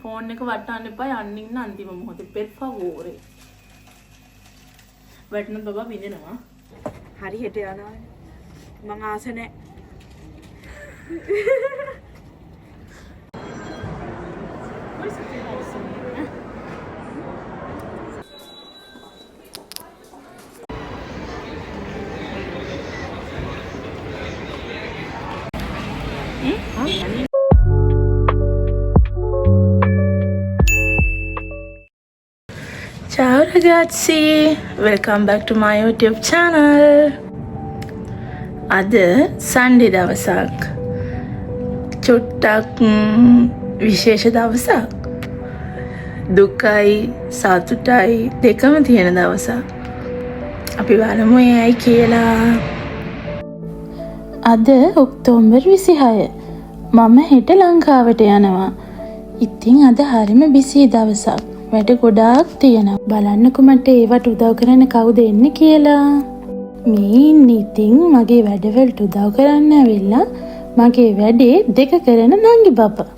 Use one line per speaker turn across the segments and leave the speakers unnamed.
Phone එක වටන්න එපා යන්න ඉන්න අන්තිම මොහොතේ per favore. වැටෙන බබා විඳිනවා.
හරි හෙට යනවා. මං ආස නැහැ.
Ciao ragazzi, welcome back to my YouTube channel. අද Sunday දවසක්. චුට්ටක් විශේෂ දවසක්. දුකයි සතුටයි දෙකම තියෙන දවසක්. අපි බලමු ඇයි කියලා. අද ඔක්තෝබර් 26. මම හෙට ලංකාවට යනවා. ඉතින් අද හරිම බිසි දවසක්. වැඩ ගොඩාක් තියෙනවා. බලන්නකො මට ඒවට උදව් කරන්න කවුද එන්නේ කියලා. මේ ඉතින් මගේ වැඩවලට උදව් කරන්න ඇවිල්ලා මගේ වැඩේ දෙක කරන නංගි බබා.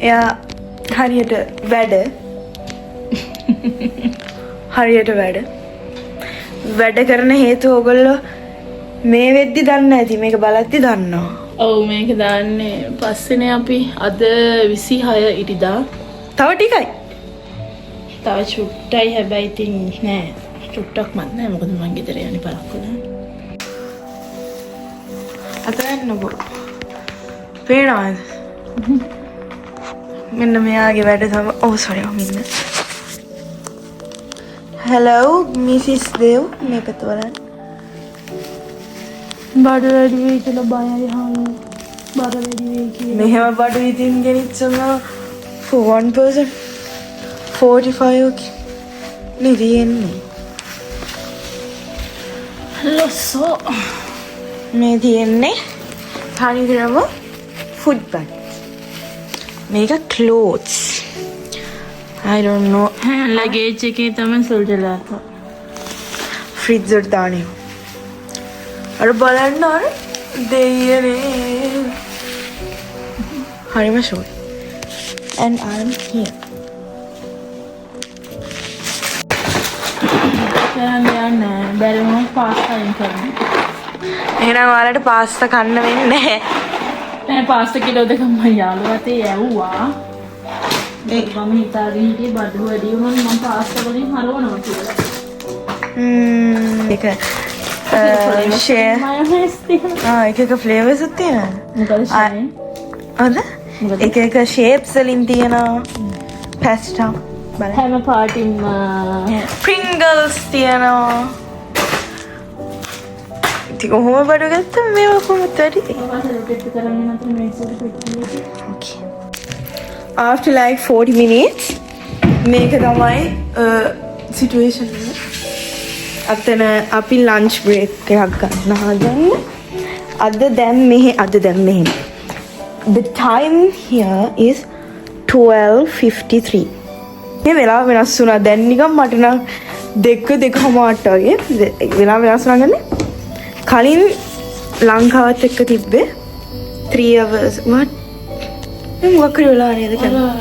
එයා හරියට වැඩ කරන හේතුව ඔයගොල්ලෝ මේ වෙද්දි දන්නේ නැති මේක බලද්දි දන්නවා.
ඔව් මේක දාන්නේ පස්සේනේ අපි අද 26 ඉරිදා.
තව ටිකයි.
තව චුට්ටයි හැබැයි ඉතින් නෑ. චුට්ටක් මත් නෑ මොකද මං ගෙදර යන්නේ පරක්කු නෑ.
අතන්නකෝ. පේනවද? මෙන්න මෙයාගේ වැඩ තමයි. ඔව් සෝරි මින්න. Hello Mrs. Dev මේකත් බලන්න.
බඩ වැඩි වෙයි කියලා බයයි හාමි. බඩ වැඩි වෙයි කියලා.
මෙහෙම බඩ ඉතින් ගෙනිච්චම for one person 45 නිදින්නේ.
ලොස්සෝ
මේ තියෙන්නේ හරියටම food bag. මේක clothes. I don't know.
ලගේජ් එකේ තමයි සොල්ටලා.
ෆ්‍රිජ් එකට දාන්නේ. අර බලන්න අර දෙයියනේ. හරිම ෂෝයි. And I'm here.
යන්න බැරි වුණොත් පාස්තා එන්න කරන්න.
එහෙනම් ඔයාලට පාස්තා කන්න වෙන්නේ නැහැ.
නෑ පාස්තා කිලෝ දෙකක් මම යාළුවාට ඇව්වා. මම හිතාගෙන හිටියේ බඩු වැඩි වුණොත් මම පාස්තා වලින් හරවනවා කියලා.
ඒක එක ෆ්ලේවර්ස් තියෙනවා.
මොකද ෂයින්?
අද එක ෂේප්ස් වලින් තියෙනවා. පැස්ටා බලන්න.
හැම පාටින්ම
Pringles තියෙනවා. ඉතින් කොහොම බඩු ගත්තම මේවා කොහොමද වැඩි? Okay. After like 40 minutes මේක තමයි situation එක. අතන අපි lunch break එකක් ගන්න හදන්නේ. අද දැන් මෙහෙ. The time here is 12:53. මේ වෙලාව වෙනස් වුණා. දැන් නිකන් මට නම් දෙකමාරට වගේ වෙලාව වෙනස් වුණානේ. කලින් ලංකාවත් එක්ක තිබ්බේ 3 hours. what? මොකක් කරලා නේද කියලා.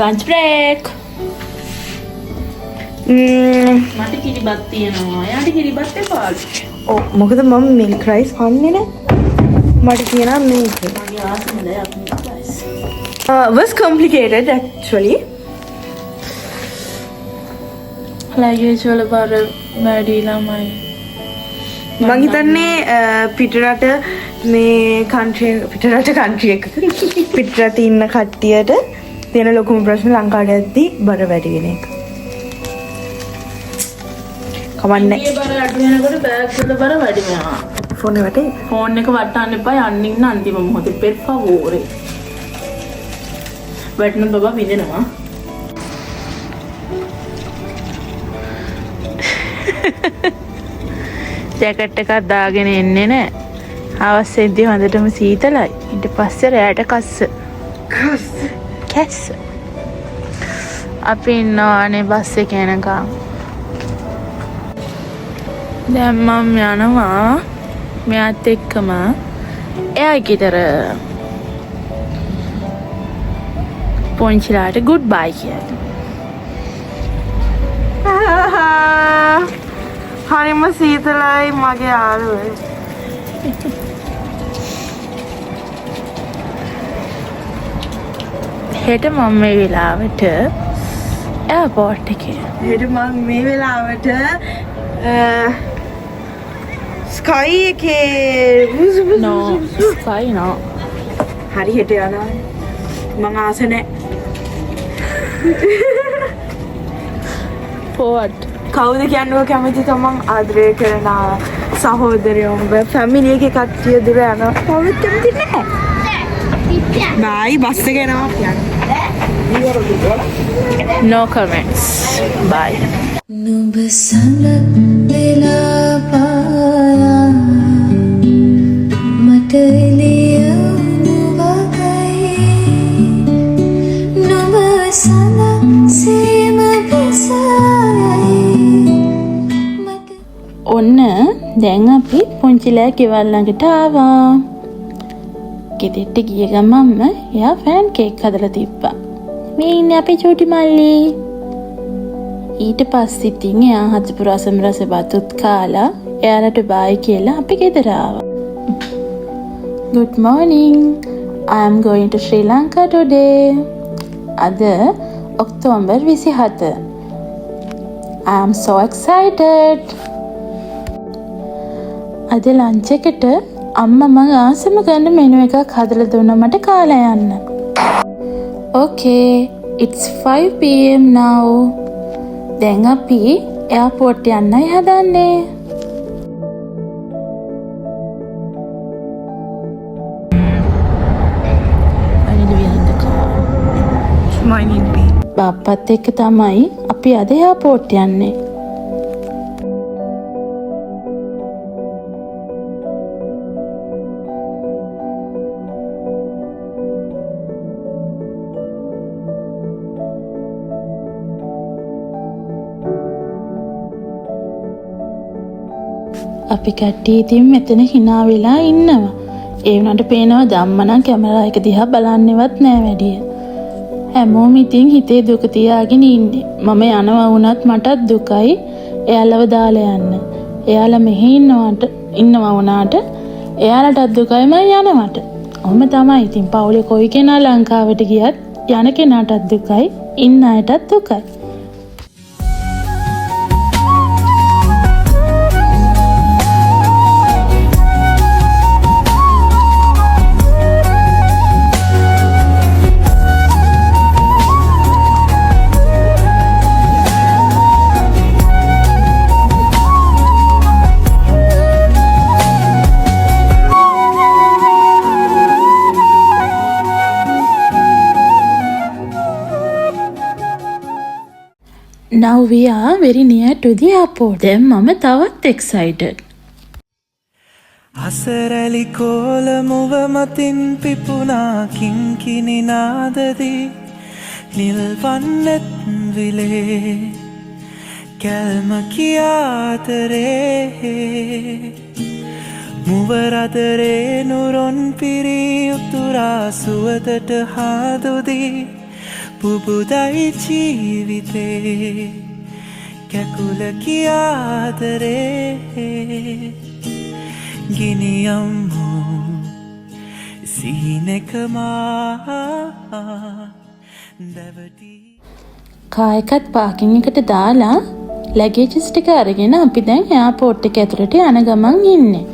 lunch break. මට කිරිබත් තියෙනවා. එයාට කිරිබත් එපාලු.
ඔව් මොකද මම milk rice කන්නේ නැහැ. මට කියනවා මේක.
මගේ ආසම දෙයක් milk rice.
Was complicated actually.
ලගේජ් වල බර වැඩි ළමයි.
මම හිතන්නේ පිටරට මේ country එක පිටරට ඉන්න කට්ටියට තියෙන ලොකුම ප්‍රශ්න ලංකාවට යද්දී බර වැඩි වෙන එක. කවන්නේ.
මේ බර අඩු වෙනකොට බෑග් වල බර වැඩි වෙනවා.
ෆෝන් එකට
ෆෝන් එක වටන්න එපා යන්න ඉන්න අන්තිම මොහොතේ per favore. වැටෙන බබා විඳිනවා. ජැකට් එකක් දාගෙන එන්නේ නැහැ. අවස්සෙද්දි හොඳටම සීතලයි. ඊට පස්සේ රැයට කැස්ස. අපි ඉන්නවානේ බස් එකේ යනකම්. දැන් මම යනවා මෙයාත් එක්කම එයා ගෙදර. පොන්චිලාට ගුඩ් බයි කියලා.
හරිම සීතලයි මගේ යාළුවේ.
හෙට මම මේ වෙලාවට එයාපෝට් එකේ.
හෙට මම මේ වෙලාවට ස්කයි එකේ
නෝ ස්කයි නෝ.
හරි හෙට යනවා. මං ආස නැහැ.
පෝට්
කවුද කියන්නව කැමති තමන් ආදරය කරන සහෝදරයෝ ෆැමිලි එකේ කට්ටිය දුර යනවා. කවුරුත් කැමති නැහැ. බයි බස් එක යනවා කියන්නේ.
no comments. bye.
නුඹ සඳ වෙලා පායා මට එළියුණු වගයි නුඹ සඳ සීම බසයි මට
ඔන්න දැන් අපි පොන්චිලෑ ගෙවල් ළඟට ආවා. ගෙදෙට්ට ගිය ගමන්ම එයා ෆෑන් කේක් හදලා තිබ්බා. මේ ඉන්නේ අපේ චූටි මල්ලි. ඊට පස්සේ ඉතින් එයා හදපු රස බතුත් කාලා එයාලට බයි කියලා අපි ගෙදර ආවා. Good morning. I am going to Sri Lanka today. අද October 27. I am so excited. අද ලන්ච් එකට අම්මා මම ආසම ගන්න මෙනු එකක් හදලා දුන්නා මට කාලා යන්න. Okay, it's 5 PM now. දැන් අපි එයාපෝට් යන්නයි හදන්නේ. බාප්පත් එක්ක තමයි අපි අද එයාපෝට් යන්නේ. අපි කට්ටිය ඉතින් මෙතන hina වෙලා ඉන්නවා. ඒ වුණාට පේනවා ධම්ම නම් කැමරා එක දිහා බලන්නේවත් නෑ වැඩිය. හැමෝම ඉතින් හිතේ දුක තියාගෙන ඉන්නේ. මම යනවා වුණත් මටත් දුකයි එයාලව දාලා යන්න. එයාලා මෙහි ඉන්නවා වුණාට එයාලටත් දුකයි මම යනවට. ඔහොම තමයි ඉතින් පවුලේ කොයි කෙනා ලංකාවට ගියත් යන කෙනාටත් දුකයි ඉන්න අයටත් දුකයි. Now we are very near to the airport. දැන් මම තවත් excited.
අසරලි කෝල මුව මතින් පිපුණා කිංකිණි නාදදී නිල්වන්නෙත් විලේ කැල්ම කියාතරේ මුවරදරේ නුරොන් පිරී උතුරා සුවතට හාදුදී පුබුදයි ජීවිතේ කැකුල කියාදරේ ගිනියම්මු සිහිනෙකමා දැවටි
කායකත් පාකින් එකට දාලා ලැගේජස් ටික අරගෙන අපි දැන් එයාපෝට් එක ඇතුළට යන ගමන් ඉන්නේ.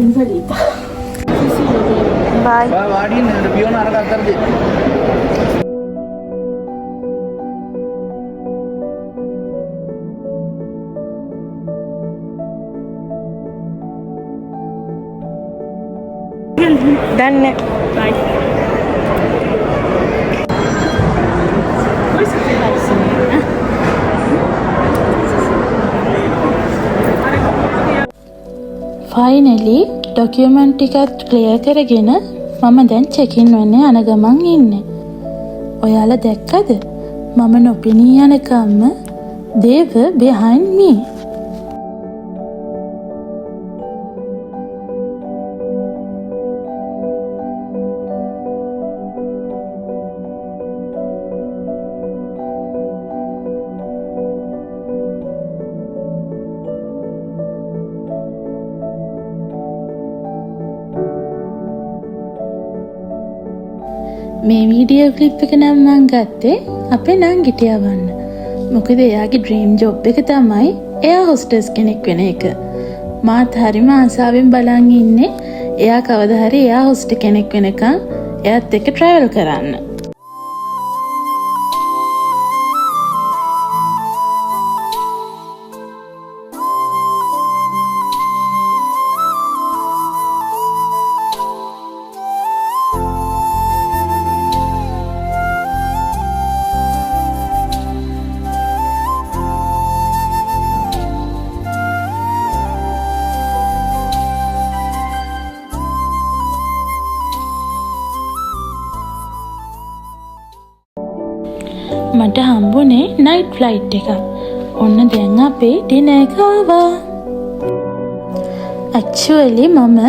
Insalita.
Bye.
Bye. What do you need? The pion are going to
බලන්න.
ෆයිනලි ඩොකියුමන්ට් ටිකත් ක්ලියර් කරගෙන මම දැන් චෙකින් වෙන්න යන ගමන් ඉන්නේ. ඔයාලා දැක්කද? මම නොපෙනී යනකම්ම they were behind me. මේ වීඩියෝ ක්ලිප් එක නම් මං ගත්තේ අපේ නංගිට යවන්න. මොකද එයාගේ ඩ්‍රීම් ජොබ් එක තමයි එයා හොස්ටස් කෙනෙක් වෙන එක. මාත් හරිම ආසාවෙන් බලන් ඉන්නේ එයා කවදා හරි එයා හොස්ට් කෙනෙක් වෙනකන් එයාත් එක්ක ට්‍රැවල් කරන්න. මට හම්බුනේ නයිට් ෆ්ලයිට් එකක්. ඔන්න දැන් අපේ ඩිනර් එක ආවා. ඇක්චුවලි මම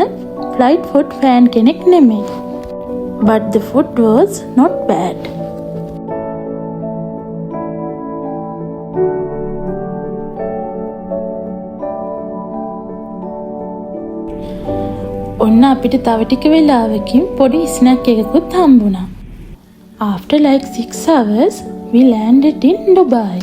ෆ්ලයිට් ෆුඩ් ෆෑන් කෙනෙක් නෙමෙයි. But the food was not bad. ඔන්න අපිට තව ටික වෙලාවකින් පොඩි ස්නැක් එකකුත් හම්බුණා. After like 6 hours, we landed in Dubai.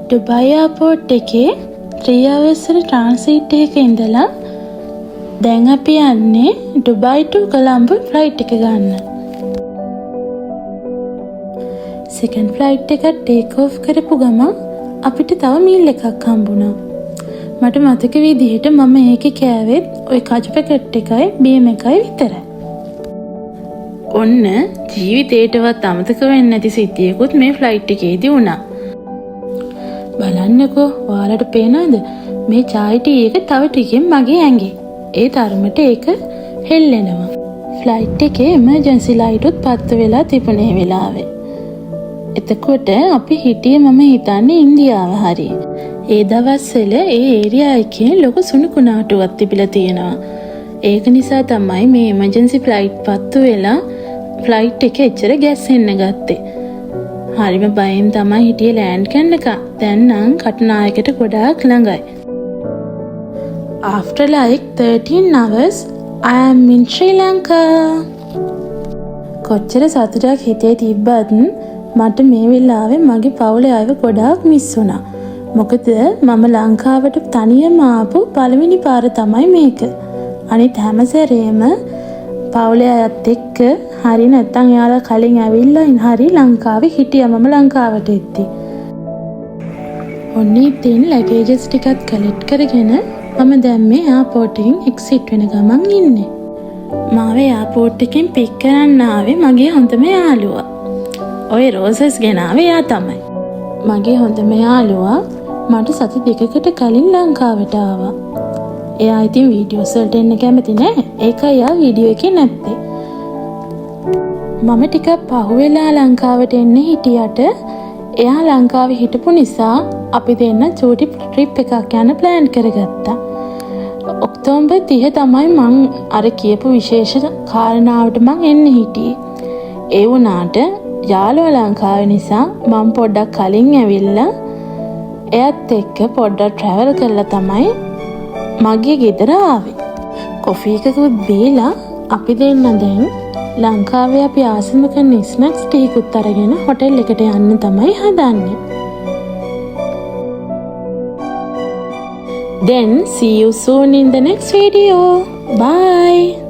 Dubai airport එකේ 3 hours ට්‍රාන්සිට් එකක ඉඳලා දැන් අපි යන්නේ ඩුබයි to කොලම්බෝ ෆ්ලයිට් එක ගන්න. සෙකන්ඩ් ෆ්ලයිට් එක ටේක් ඔෆ් කරපු ගමන් අපිට තව මීල් එකක් හම්බුණා. මට මතක විදිහට මම ඒකේ කෑවෙත් ওই කජු පැකට් එකයි බීම් එකයි විතරයි. ඔන්න ජීවිතේටවත් අමතක වෙන්නේ නැති සිද්ධියකුත් මේ ෆ්ලයිට් එකේදී වුණා. බලන්නකෝ ඔයාලට පේනවද මේ චායි ටී එක තව ටිකෙන් මගේ ඇඟේ. ඒ තරමට ඒක හෙල්ලෙනවා. ෆ්ලයිට් එකේ එමර්ජන්සි ලයිටුත් පත්ත වෙලා තිබුණේ වෙලාවේ. එතකොට අපි හිටියේ මම හිතන්නේ ඉන්දියාව හරි. ඒ දවස්වල ඒ ඒරියා එකේ ලොකු සුණුකුණාටුවක් තිබිලා තියෙනවා. ඒක නිසා තමයි මේ එමර්ජන්සි ෆ්ලයිට් පත්තු වෙලා ෆ්ලයිට් එක එච්චර ගැස්සෙන්න ගත්තේ. හරිම බයෙන් තමයි හිටියේ ලෑන්ඩ් කරනකම්. දැන් නම් කටුනායකට ගොඩාක් ළඟයි. After like 13 hours, I am in Sri Lanka. කොච්චර සතුටක් හිතේ තිබ්බත් මට මේ වෙලාවේ මගේ පවුලේ අයව ගොඩාක් මිස් වුණා. මොකද මම ලංකාවට තනියම ආපු පළවෙනි පාර තමයි මේක. අනිත් හැම සැරේම පවුලේ අයත් එක්ක හරි නැත්තම් එයාලා කලින් ඇවිල්ලා හරි ලංකාවේ හිටියා මම ලංකාවට එද්දි. ඔන්න ඉතින් ලගේජස් ටිකත් කලෙක්ට් කරගෙන මම දැන් මේ එයාපෝට් එකෙන් එක්සිට් වෙන ගමන් ඉන්නේ. මාව එයාපෝට් එකෙන් පික් කරන්න ආවේ මගේ හොඳම යාළුවා. ඔය රෝසස් ගෙනාවේ එයා තමයි. මගේ හොඳම යාළුවා මට සති දෙකකට කලින් ලංකාවට ආවා. එයා ඉතින් වීඩියෝස් වලට එන්න කැමති නෑ. ඒකයි එයා වීඩියෝ එකේ නැත්තේ. මම ටිකක් පහුවෙලා ලංකාවට එන්න හිටියට එයා ලංකාවේ හිටපු නිසා අපි දෙන්න චූටි ට්‍රිප් එකක් යන ප්ලෑන් කරගත්තා. ඔක්තෝබර් 30 තමයි මං අර කියපු විශේෂ කාරණාවට මං එන්න හිටියේ. ඒ වුණාට යාළුවා ලංකාවේ නිසා මම පොඩ්ඩක් කලින් ඇවිල්ලා එයත් එක්ක පොඩ්ඩක් ට්‍රැවල් කරලා තමයි මගේ ගෙදර ආවේ. කොෆි එකකුත් බීලා අපි දෙන්න දැන් ලංකාවේ අපි ආසම කරන ස්නැක්ස් ටිකකුත් අරගෙන හොටෙල් එකට යන්න තමයි හදන්නේ. Then see you soon in the next video. Bye.